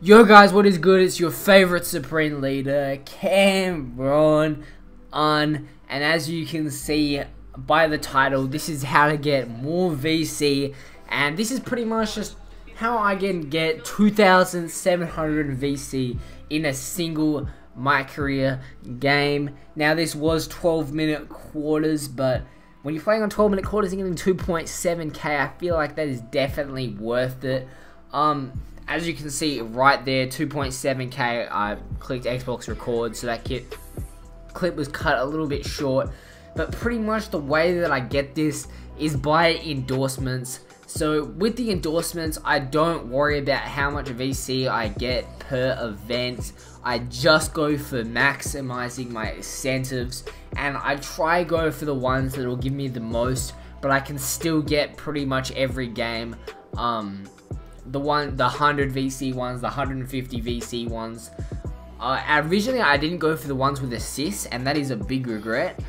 Yo guys, what is good? It's your favorite Supreme Leader, Cameron, and as you can see by the title, this is how to get more VC, and this is pretty much just how I can get 2,700 VC in a single My Career game. Now this was 12-minute quarters, but when you're playing on 12-minute quarters and getting 2.7k, I feel like that is definitely worth it. As you can see right there, 2.7k, I clicked Xbox record, so that clip was cut a little bit short. But pretty much the way that I get this is by endorsements. So with the endorsements, I don't worry about how much VC I get per event. I just go for maximizing my incentives, and I try go for the ones that will give me the most, but I can still get pretty much every game. The 100 VC ones, the 150 VC ones. Originally, I didn't go for the ones with assists, and that is a big regret.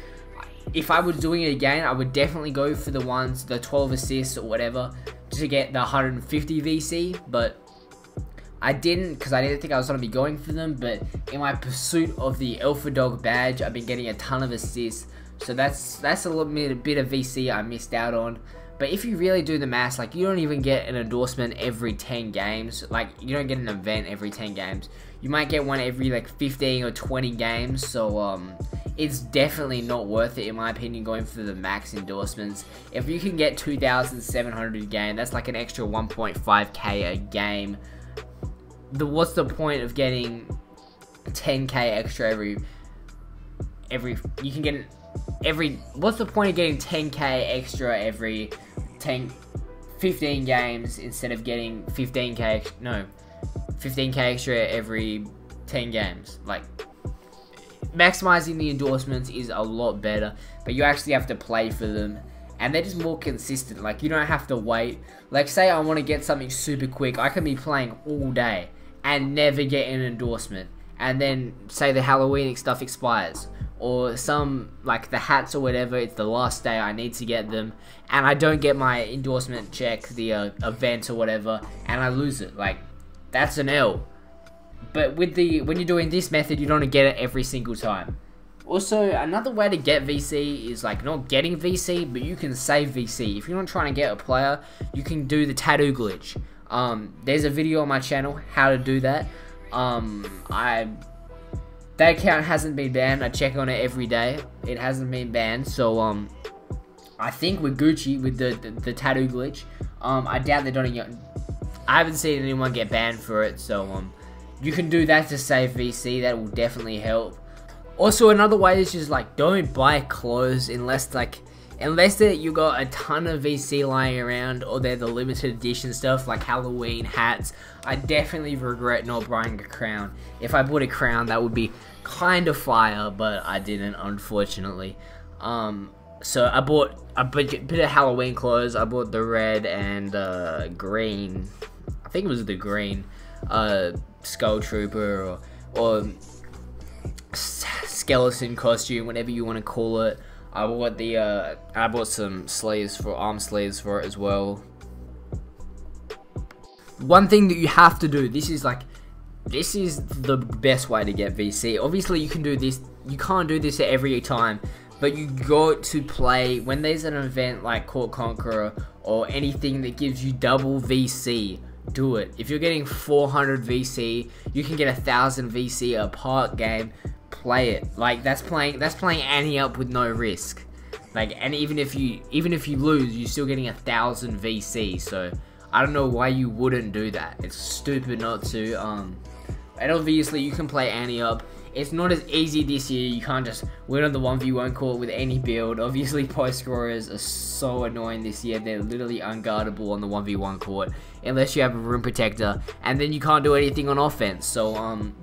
If I was doing it again, I would definitely go for the ones, the 12 assists or whatever, to get the 150 VC, but I didn't because I didn't think I was going to be going for them. But in my pursuit of the Alpha Dog badge, I've been getting a ton of assists, so that's a little bit of VC I missed out on. But if you really do the maths, like, you don't even get an endorsement every 10 games. Like, you don't get an event every 10 games. You might get one every, like, 15 or 20 games. So, it's definitely not worth it, in my opinion, going for the max endorsements. If you can get 2,700 a game, that's like an extra 1.5k a game. What's the point of getting 10k extra every you can get what's the point of getting 10k extra every 15 games instead of getting 15k extra every 10 games? Like, maximizing the endorsements is a lot better, but you actually have to play for them, and they're just more consistent. Like, you don't have to wait. Like, say I want to get something super quick, I can be playing all day and never get an endorsement, and then say the Halloween stuff expires, or some, like the hats or whatever, it's the last day I need to get them, and I don't get my endorsement check, the event or whatever, and I lose it. Like, that's an L. But when you're doing this method, you don't get it every single time. Also, another way to get VC is, like, not getting VC, but you can save VC. If you're not trying to get a player, you can do the tattoo glitch. There's a video on my channel how to do that. That account hasn't been banned. I check on it every day. It hasn't been banned, so I think we're Gucci with the tattoo glitch. I doubt they're doing it. I haven't seen anyone get banned for it, so you can do that to save VC. That will definitely help. Also, another way is just, like, don't buy clothes unless that you got a ton of VC lying around, or they're the limited edition stuff like Halloween hats. I definitely regret not buying a crown. If I bought a crown, that would be kind of fire, but I didn't, unfortunately. So I bought a bit of Halloween clothes. I bought the red and green, I think it was the green Skull Trooper or skeleton costume, whatever you want to call it. I bought some sleeves, arm sleeves for it as well. One thing that you have to do, this is the best way to get VC. Obviously you can do this, you can't do this every time, but you got to play when there's an event like Court Conqueror or anything that gives you double VC. Do it. If you're getting 400 VC, you can get 1,000 VC a park game. Play it. Like, that's playing ante up with no risk. Like, and even if you lose, you're still getting 1,000 VC. So I don't know why you wouldn't do that. It's stupid not to. And obviously you can play ante up. It's not as easy this year. You can't just win on the 1v1 court with any build. Obviously, post scorers are so annoying this year. They're literally unguardable on the 1v1 court unless you have a rim protector, and then you can't do anything on offense. So on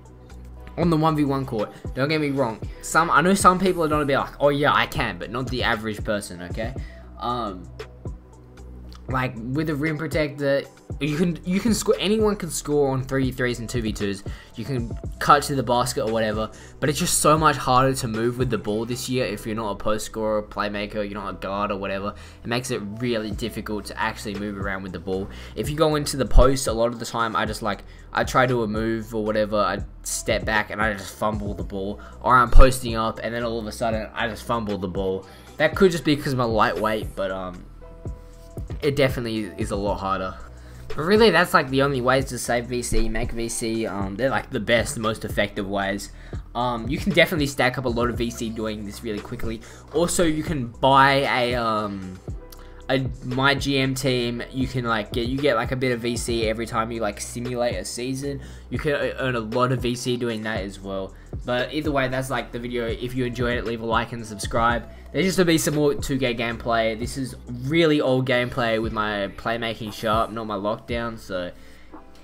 the 1v1 court, don't get me wrong, I know some people are gonna be like, oh yeah, I can, but not the average person, okay? Like, with a rim protector, you can score, anyone can score on 3v3s and 2v2s. You can cut to the basket or whatever, but it's just so much harder to move with the ball this year if you're not a post scorer, playmaker, you're not a guard or whatever. It makes it really difficult to actually move around with the ball. If you go into the post, a lot of the time I try to do a move or whatever, I step back and I just fumble the ball, or I'm posting up and then all of a sudden I just fumble the ball. That could just be because I'm a lightweight, but it definitely is a lot harder. But really, that's like the only ways to save VC, make VC. They're like the best, most effective ways. You can definitely stack up a lot of VC doing this really quickly. Also, you can buy a my GM team. You can get like a bit of VC every time you like simulate a season. You can earn a lot of VC doing that as well. But either way, that's like the video. If you enjoyed it, leave a like and subscribe. There's just to be some more 2K gameplay. This is really old gameplay with my playmaking sharp, not my lockdown. So,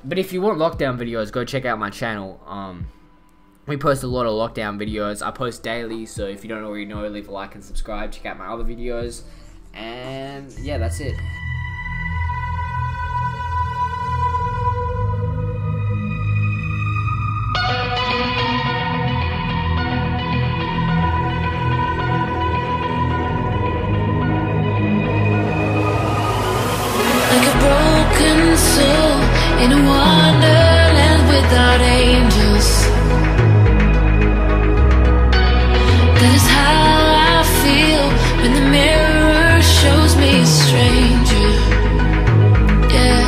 but if you want lockdown videos, go check out my channel. We post a lot of lockdown videos. I post daily, so if you don't already know, leave a like and subscribe. Check out my other videos. And yeah, that's it. Like a broken soul in a wonderland without angels. That is how I feel when the mirror shows me a stranger. Yeah.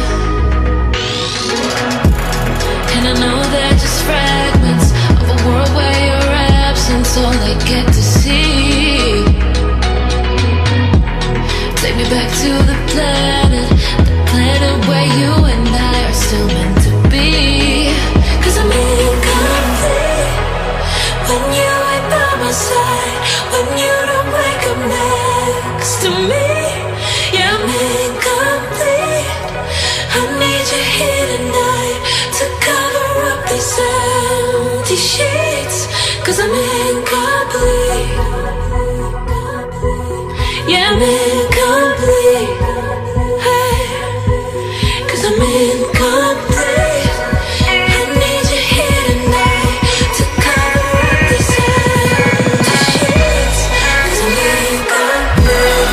And I know they're just fragments of a world where your absence all I get to see. Take me back to the planet where you and I are still meant to be. 'Cause I'm incomplete when you ain't by my side, when you don't wake up next to me. Yeah, I'm incomplete. I need you here tonight to cover up these empty sheets. 'Cause I'm incomplete. Yeah, I'm incomplete. I'm incomplete. I need you here tonight to cover up these empty sheets. 'Cause I'm incomplete.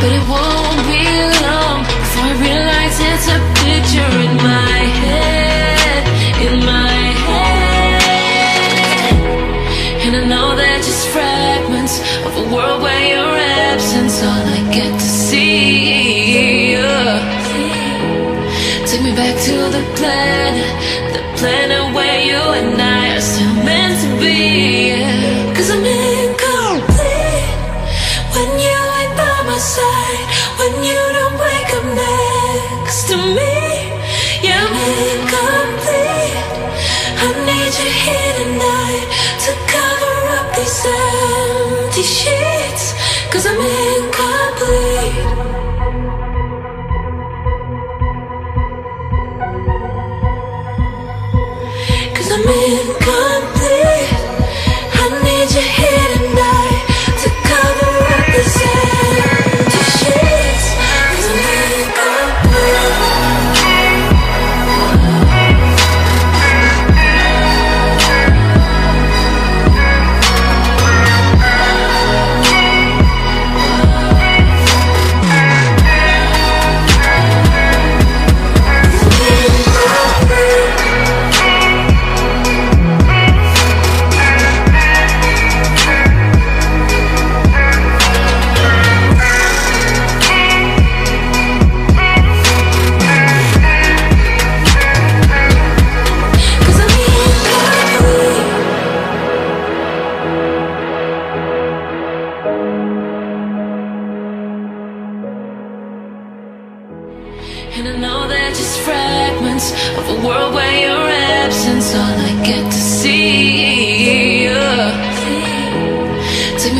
But it won't be long before I realize it's a picture in my head, in my head. And I know they're just fragments of a world where your absence all I get to see. Take me back to the planet where you and I are still meant to be. 'Cause I'm incomplete when you ain't by my side, when you don't wake up next to me. Yeah, I'm incomplete. I need you here tonight to cover up these empty sheets. 'Cause I'm incomplete. I'm incomplete. I need you here tonight to cover up this empty sheets. 'Cause I'm incomplete.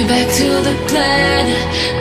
back to the planet,